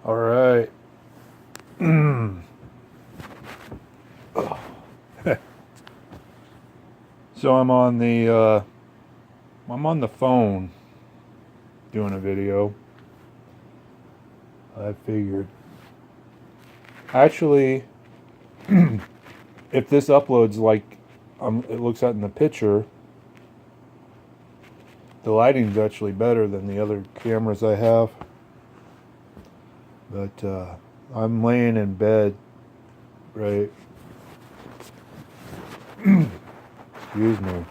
All right. So I'm on the phone doing a video. I figured actually if this uploads like it looks at in the picture, the lighting's actually better than the other cameras I have. But I'm laying in bed, right? Excuse me.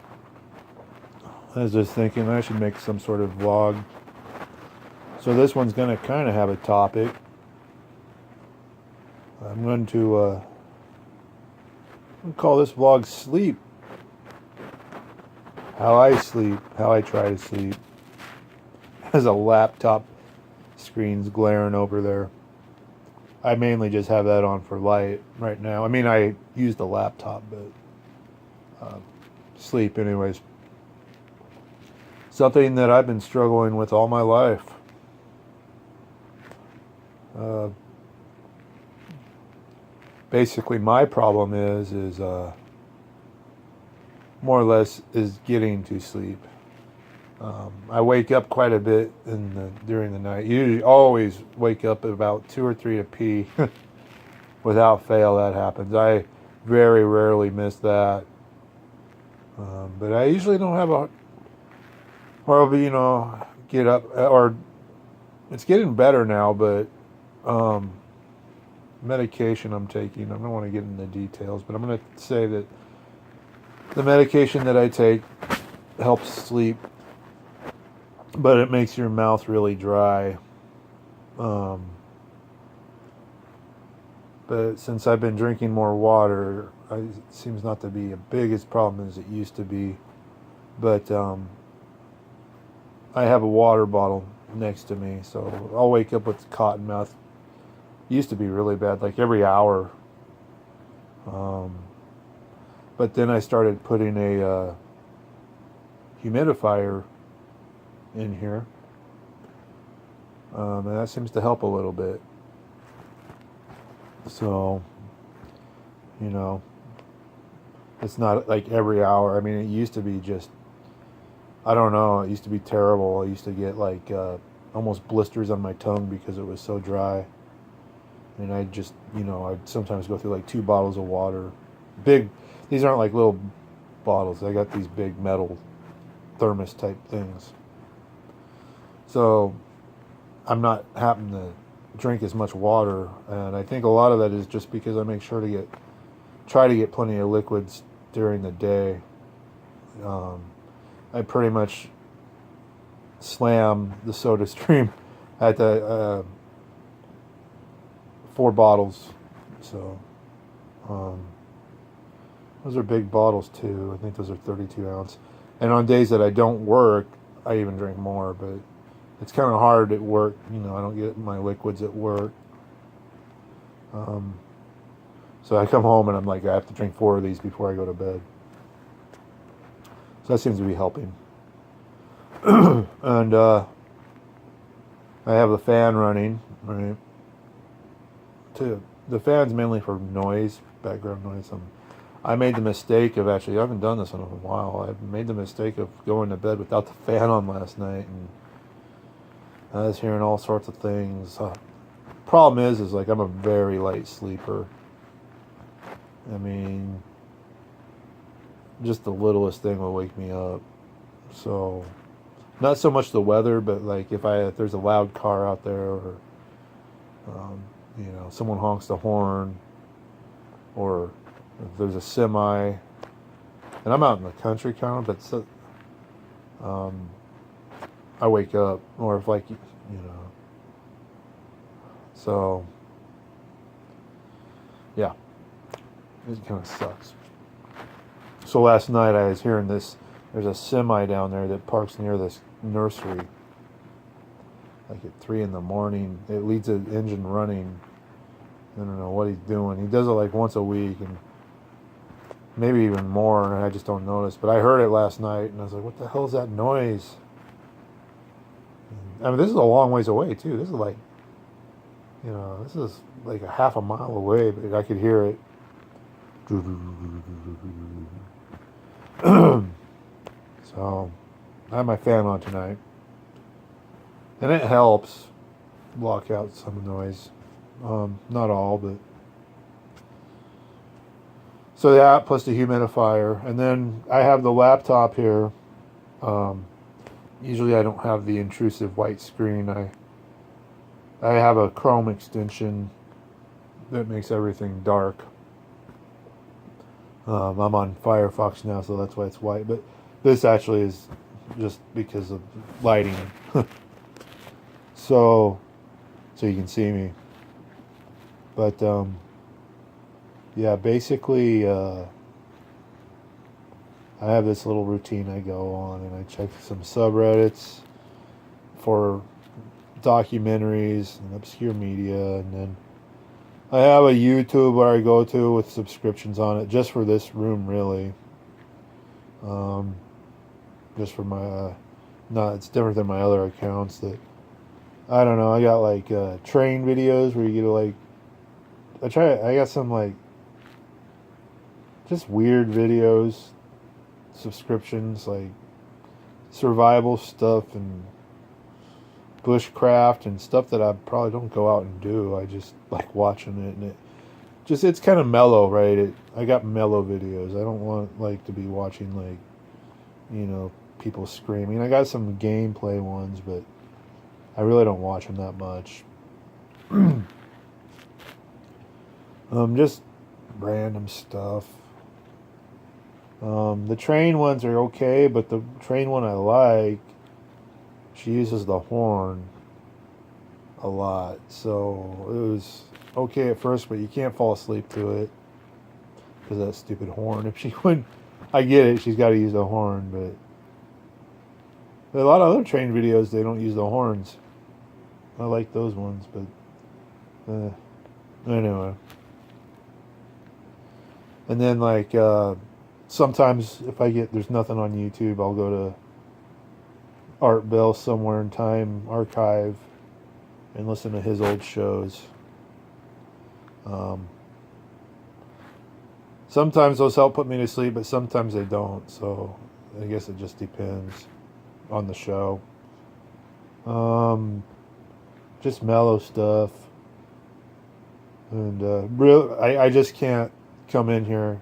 I was just thinking I should make some sort of vlog. So this one's going to kind of have a topic. I'm going to call this vlog Sleep. How I sleep, how I try to sleep. There's a laptop screen's glaring over there. I mainly just have that on for light right now. I mean, I use the laptop, but sleep anyways. Something that I've been struggling with all my life. Basically, my problem is more or less is getting to sleep. I wake up quite a bit during the night. Usually, always wake up at about 2 or 3 to pee. Without fail, that happens. I very rarely miss that. But I usually don't have or get up, or it's getting better now, but medication I'm taking, I don't want to get into details, but I'm going to say that the medication that I take helps sleep, but it makes your mouth really dry. But since I've been drinking more water, it seems not to be a big as problem as it used to be. But I have a water bottle next to me, so I'll wake up with cotton mouth. It used to be really bad, like every hour. But then I started putting a humidifier in here, and that seems to help a little bit. So, it's not like every hour. I mean, it used to be just, I don't know, it used to be terrible. I used to get like almost blisters on my tongue because it was so dry. And I just, I'd sometimes go through like 2 bottles of water. These aren't like little bottles. I got these big metal thermos type things. So I'm not having to drink as much water, and I think a lot of that is just because I make sure to try to get plenty of liquids during the day. I pretty much slam the soda stream at the 4 bottles. So those are big bottles too. I think those are 32 ounce. And on days that I don't work, I even drink more. But it's kind of hard at work. I don't get my liquids at work. So I come home and I'm like, I have to drink 4 of these before I go to bed. So that seems to be helping. And I have the fan running, right? The fan's mainly for noise, background noise. I made the mistake of I haven't done this in a while. I made the mistake of going to bed without the fan on last night, and I was hearing all sorts of things. Problem is like I'm a very light sleeper. I mean, just the littlest thing will wake me up. So, not so much the weather, but like if there's a loud car out there, or someone honks the horn, or if there's a semi, and I'm out in the country kind of, but I wake up, or if so yeah, it kind of sucks. So last night I was hearing this. There's a semi down there that parks near this nursery. Like at 3 in the morning, it leaves the engine running. I don't know what he's doing. He does it like once a week, and maybe even more, and I just don't notice. But I heard it last night, and I was like, "What the hell is that noise?" I mean, this is a long ways away too. This is like You know, this is like a half a mile away, but I could hear it. So, I have my fan on tonight. And it helps block out some noise. Not all, but. So that plus the humidifier. And then I have the laptop here. Um, Usually I don't have the intrusive white screen. I have a Chrome extension that makes everything dark. I'm on Firefox now, so that's why it's white. But this actually is just because of lighting. so you can see me. But yeah, basically I have this little routine I go on, and I check some subreddits for documentaries and obscure media, and then I have a YouTube where I go to with subscriptions on it just for this room, really. Just for my, no, it's different than my other accounts that, I don't know, I got like train videos where you get to like, I got some like, just weird videos, subscriptions, like survival stuff and bushcraft and stuff that I probably don't go out and do. I just like watching it, and it's kind of mellow, right? I got mellow videos. I don't want like to be watching like, you know, people screaming. I got some gameplay ones, but I really don't watch them that much. Just random stuff. The train ones are okay, but the train one I like, she uses the horn a lot, so it was okay at first, but you can't fall asleep to it because of that stupid horn. If she wouldn't, I get it, she's got to use the horn, but a lot of other train videos, they don't use the horns. I like those ones, but anyway. And then like sometimes if there's nothing on YouTube, I'll go to Art Bell Somewhere in Time archive and listen to his old shows. Sometimes those help put me to sleep, but sometimes they don't. So I guess it just depends on the show. Just mellow stuff, and I just can't come in here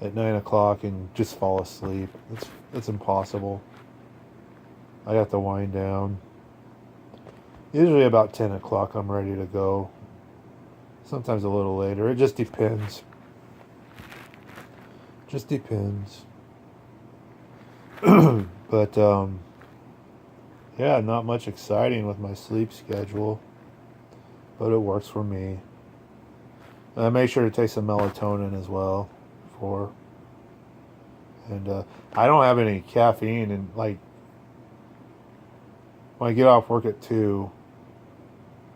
at 9 o'clock and just fall asleep. It's impossible. I have to wind down. Usually about 10 o'clock I'm ready to go. Sometimes a little later. It just depends. Just depends. But yeah, not much exciting with my sleep schedule, but it works for me. And I make sure to take some melatonin as well and I don't have any caffeine, and like when I get off work at 2,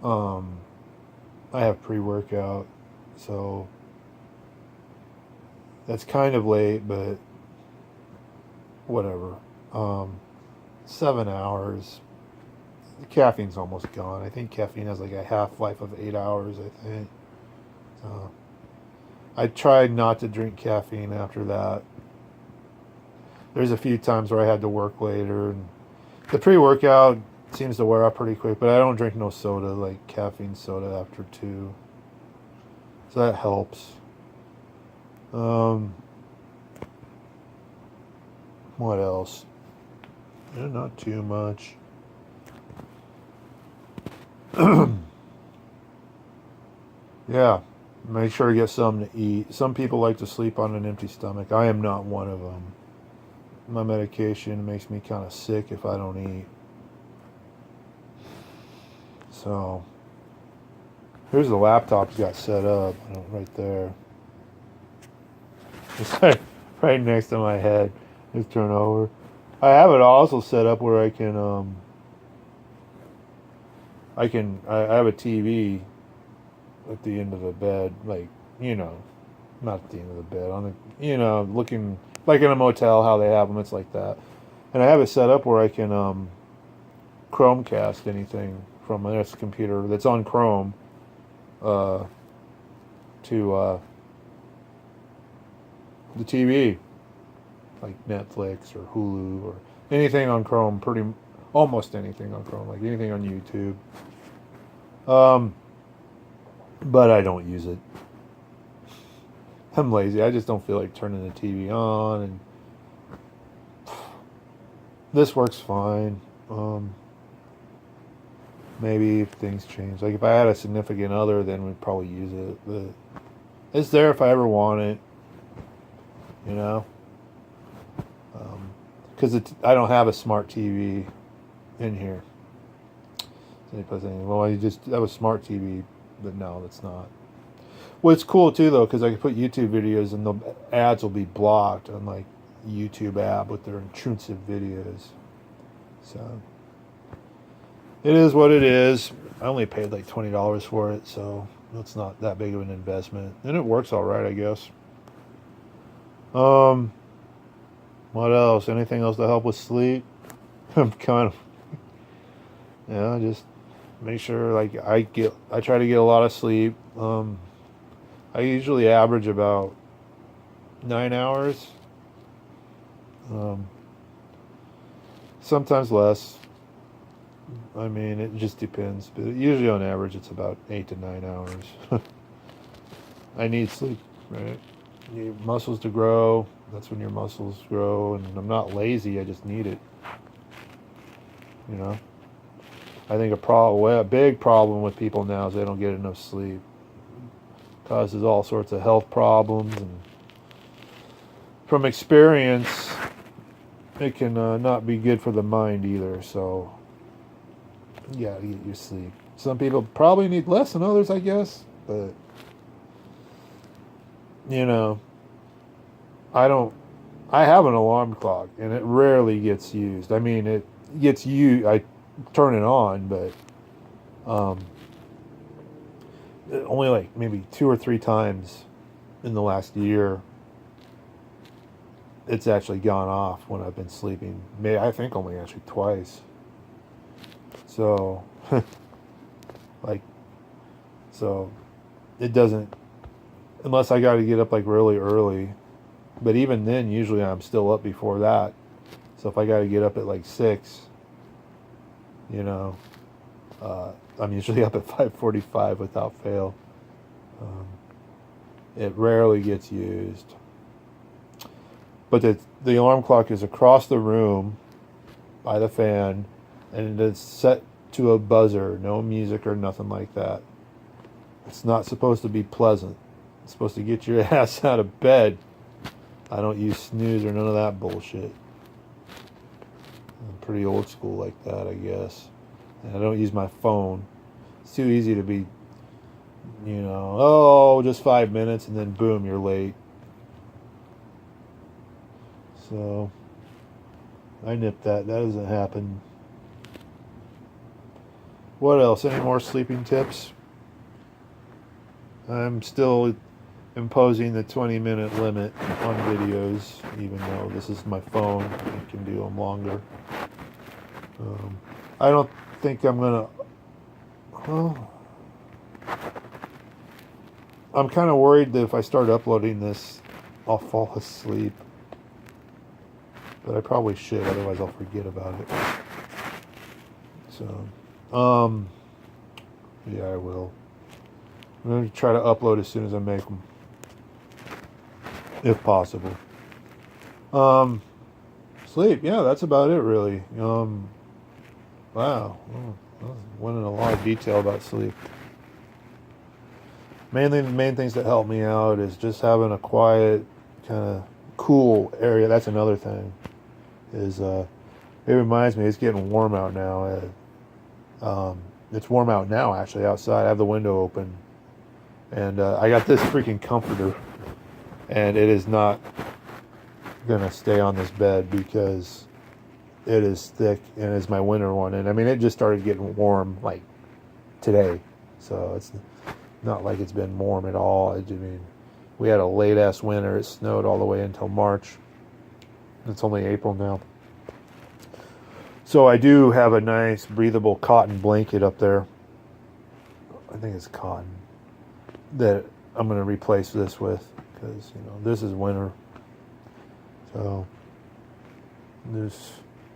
I have pre-workout, so that's kind of late, but whatever. 7 hours. The caffeine's almost gone. I think caffeine has like a half-life of 8 hours, I think. So I tried not to drink caffeine after that. There's a few times where I had to work later, and the pre-workout seems to wear out pretty quick, but I don't drink no soda, like caffeine soda, after 2. So that helps. What else? Not too much. Yeah, make sure to get something to eat. Some people like to sleep on an empty stomach. I am not one of them. My medication makes me kind of sick if I don't eat. So, here's the laptop got set up right there. It's right next to my head. Just turn over. I have it also set up where I have a TV at the end of the bed, like, you know, not at the end of the bed, on the, you know, looking like in a motel, how they have them, it's like that. And I have it set up where I can Chromecast anything from this computer that's on Chrome to the TV, like Netflix or Hulu or anything on Chrome. Almost anything on Chrome, like anything on YouTube. But I don't use it. I'm lazy. I just don't feel like turning the TV on, and this works fine. Maybe if things change, like if I had a significant other, then we'd probably use it. But it's there if I ever want it, you know. Because I don't have a smart TV in here. Well, you just have a smart TV, but no, that's not. Well, it's cool too though, because I can put YouTube videos and the ads will be blocked on like YouTube app with their intrusive videos. So it is what it is. I only paid like $20 for it, so it's not that big of an investment, and it works all right, I guess. What else? Anything else to help with sleep? I'm kind of, just make sure like I try to get a lot of sleep. I usually average about 9 hours. Sometimes less. I mean, it just depends. But usually on average, it's about 8 to 9 hours. I need sleep, right? You need muscles to grow. That's when your muscles grow. And I'm not lazy. I just need it. You know? I think a big problem with people now is they don't get enough sleep. Causes all sorts of health problems, and from experience, it can not be good for the mind either. So, you gotta get your sleep. Some people probably need less than others, I guess, but you know, I have an alarm clock, and it rarely gets used. I mean, it gets used. I turn it on, but only like maybe 2 or 3 times in the last year it's actually gone off when I've been sleeping. I think only actually twice. So so it doesn't, unless I got to get up like really early, but even then usually I'm still up before that. So if I got to get up at like 6, you know, I'm usually up at 5:45 without fail. It rarely gets used. But the alarm clock is across the room by the fan, and it is set to a buzzer, no music or nothing like that. It's not supposed to be pleasant. It's supposed to get your ass out of bed. I don't use snooze or none of that bullshit. I'm pretty old school like that, I guess. And I don't use my phone. It's too easy to be, just 5 minutes, and then boom, you're late. So I nipped that. That doesn't happen. What else? Any more sleeping tips? I'm still imposing the 20-minute limit on videos, even though this is my phone. I can do them longer. I don't think I'm gonna. Well, I'm kind of worried that if I start uploading this, I'll fall asleep. But I probably should, otherwise I'll forget about it. So, yeah, I will. I'm going to try to upload as soon as I make them, if possible. Sleep, yeah, that's about it, really. Wow, went in a lot of detail about sleep. Mainly, the main things that help me out is just having a quiet, kind of cool area. That's another thing. It reminds me, it's getting warm out now. It's warm out now, actually, outside. I have the window open. And I got this freaking comforter. And it is not going to stay on this bed because it is thick and it's my winter one. And I mean, it just started getting warm like today. So it's not like it's been warm at all. I mean, we had a late-ass winter. It snowed all the way until March. It's only April now. So I do have a nice breathable cotton blanket up there. I think it's cotton that I'm going to replace this with, because this is winter. So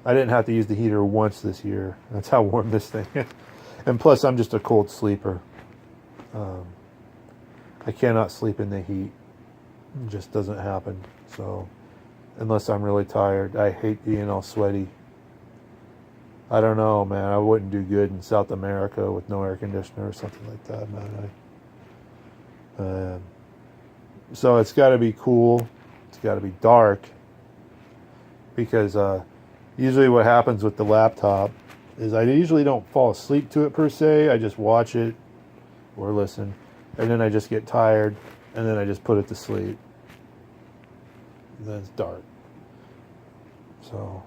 I didn't have to use the heater once this year. That's how warm this thing is. And plus, I'm just a cold sleeper. I cannot sleep in the heat. It just doesn't happen. So unless I'm really tired, I hate being all sweaty. I don't know, man. I wouldn't do good in South America with no air conditioner or something like that, man. So it's got to be cool. It's got to be dark. Because usually what happens with the laptop is I usually don't fall asleep to it per se. I just watch it or listen. And then I just get tired. And then I just put it to sleep. And then it's dark. So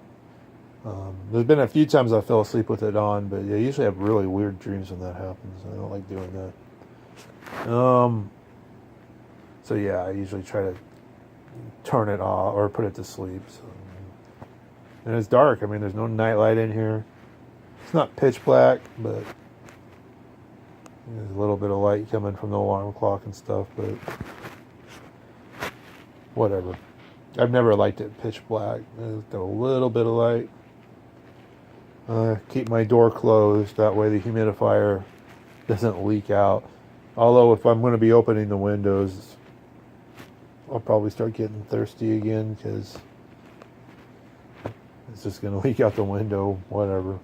there's been a few times I fell asleep with it on, but I usually have really weird dreams when that happens. I don't like doing that. So yeah, I usually try to turn it off or put it to sleep. So. And it's dark. I mean, there's no night light in here. It's not pitch black, but there's a little bit of light coming from the alarm clock and stuff, but whatever. I've never liked it pitch black. There's got a little bit of light. Keep my door closed. That way the humidifier doesn't leak out. Although if I'm going to be opening the windows, I'll probably start getting thirsty again because it's just going to leak out the window. Whatever.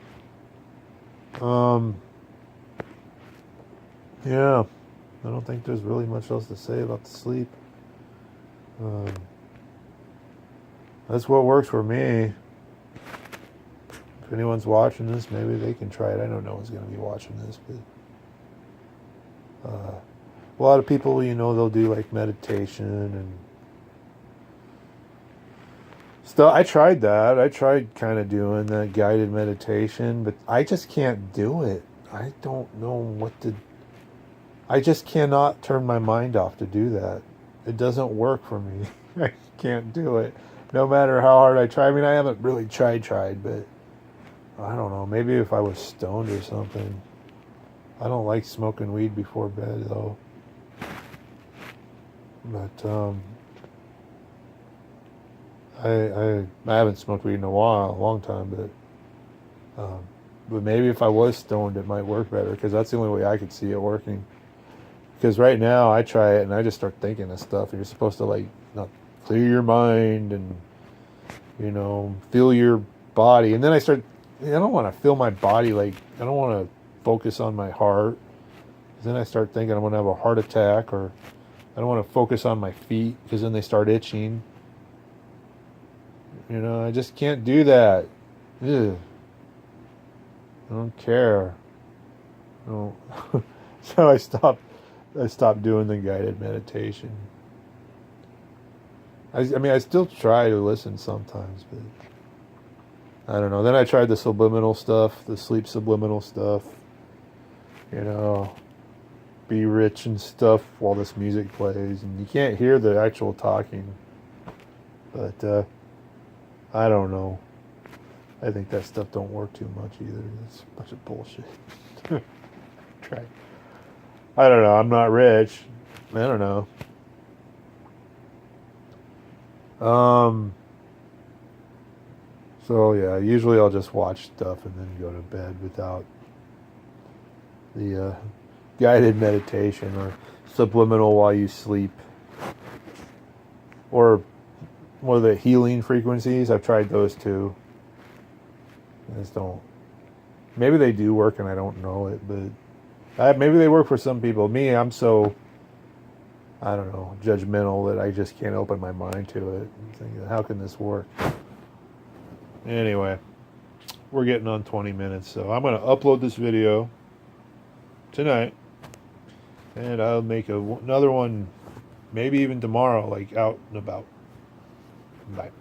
Yeah. I don't think there's really much else to say about the sleep. That's what works for me. If anyone's watching this, maybe they can try it. I know no one's going to be watching this, but a lot of people, they'll do like meditation and stuff. I tried that. I tried kind of doing that guided meditation, but I just can't do it. I don't know what to. I just cannot turn my mind off to do that. It doesn't work for me. I can't do it. No matter how hard I try. I mean, I haven't really tried, but I don't know. Maybe if I was stoned or something. I don't like smoking weed before bed, though. But I haven't smoked weed in a while, a long time. But maybe if I was stoned, it might work better, because that's the only way I could see it working. Because right now I try it and I just start thinking of stuff. You're supposed to not clear your mind and feel your body. And then I don't want to feel my body. I don't want to focus on my heart. Then I start thinking I'm going to have a heart attack, or I don't want to focus on my feet because then they start itching. I just can't do that. Ugh. I don't care. No. So I stopped doing the guided meditation. I still try to listen sometimes, but I don't know. Then I tried the subliminal stuff, the sleep subliminal stuff. Be rich and stuff while this music plays, and you can't hear the actual talking. But I don't know. I think that stuff don't work too much either. It's a bunch of bullshit. Try. I don't know. I'm not rich. I don't know. So yeah, usually I'll just watch stuff and then go to bed without the guided meditation or subliminal while you sleep, or one of the healing frequencies. I've tried those too. I just don't. Maybe they do work and I don't know it, but maybe they work for some people. Me, I'm so, I don't know, judgmental that I just can't open my mind to it. I'm thinking, how can this work? Anyway, we're getting on 20 minutes, so I'm going to upload this video tonight, and I'll make another one maybe even tomorrow, out and about. Bye.